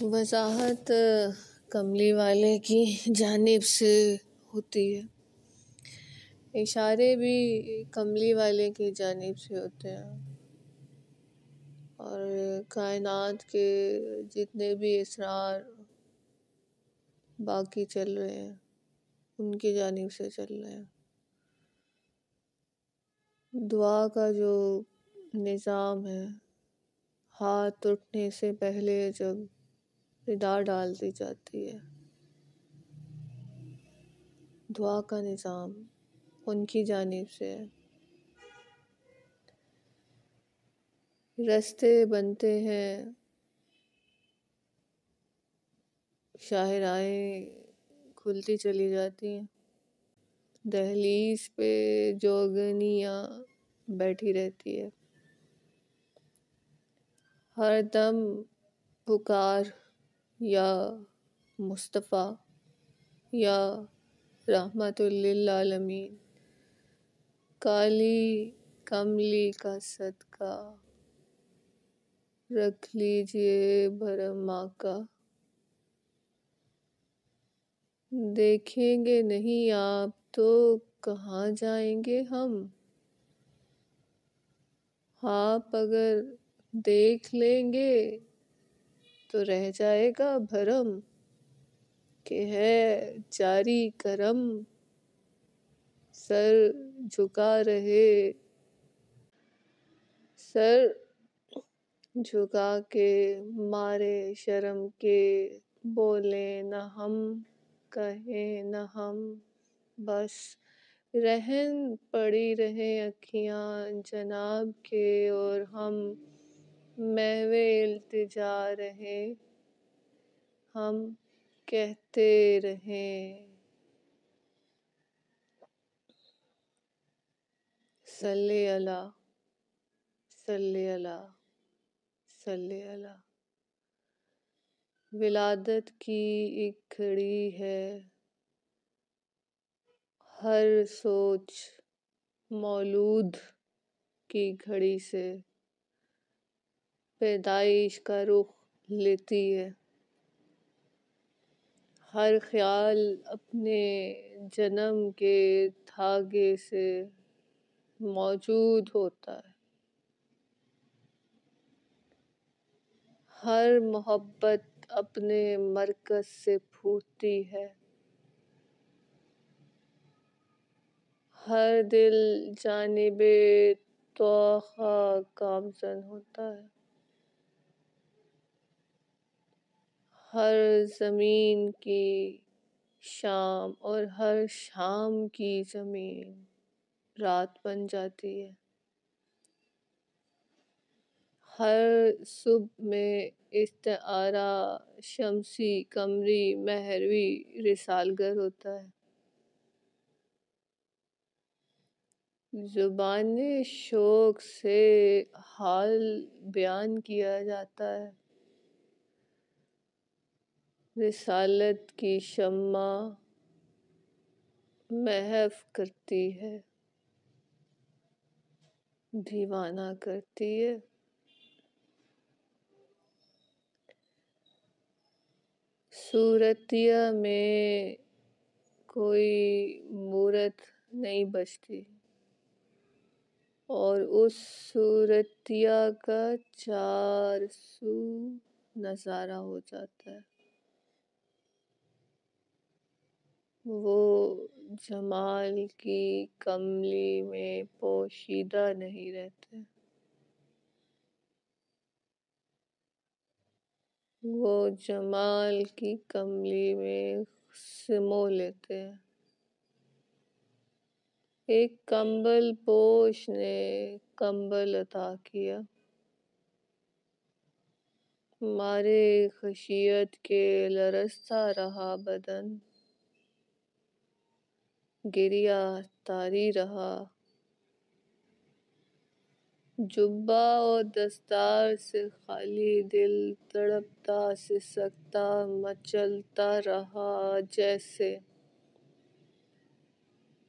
وضاحت کملی والے کی جانب سے ہوتی ہے، اشارے بھی کملی والے کی جانب سے ہوتے ہیں، اور کائنات کے جتنے بھی اسرار باقی چل رہے ہیں ان کی جانب سے چل رہے ہیں۔ دعا کا جو نظام ہے، ہاتھ اٹھنے سے پہلے جب ندا ڈال دی جاتی ہے، دعا کا نظام ان کی جانب سے ہے۔ رستے بنتے ہیں، شاہراہیں کھلتی چلی جاتی ہیں، دہلیز پہ جوگنیاں بیٹھی رہتی ہے، ہر دم پکار یا مصطفیٰ یا رحمت للعالمین، کالی کملی کا صدقہ رکھ لیجئے بھرم آقا، دیکھیں گے نہیں آپ تو کہاں جائیں گے ہم، آپ اگر دیکھ لیں گے تو رہ جائے گا بھرم، کہ ہے جاری کرم، سر جھکا رہے، سر جھکا کے مارے شرم کے، بولیں نہ ہم کہیں نہ ہم، بس رہن پڑی رہیں اکھیاں جناب کے، اور ہم محو التجا رہیں، ہم کہتے رہیں صلی اللہ صلی اللہ صلی اللہ۔ ولادت کی ایک گھڑی ہے، ہر سوچ مولود کی گھڑی سے پیدائش کا رخ لیتی ہے، ہر خیال اپنے جنم کے دھاگے سے موجود ہوتا ہے، ہر محبت اپنے مرکز سے پھوٹتی ہے، ہر دل جانب توخا گامزن ہوتا ہے، ہر زمین کی شام اور ہر شام کی زمین رات بن جاتی ہے، ہر صبح میں استعارہ شمسی قمری مہروی رسالگر ہوتا ہے، زبان شوق سے حال بیان کیا جاتا ہے، رسالت کی شمع محو کرتی ہے، دیوانہ کرتی ہے، صورتیہ میں کوئی مورت نہیں بچتی، اور اس صورتیہ کا چار سو نظارہ ہو جاتا ہے، وہ جمال کی کملی میں پوشیدہ نہیں رہتے، وہ جمال کی کملی میں سمو لیتے ہیں۔ ایک کمبل پوش نے کمبل عطا کیا، مارے خشیت کے لرزتا رہا بدن، گریہ طاری رہا، جبہ اور دستار سے خالی دل تڑپتا سسکتا مچلتا رہا، جیسے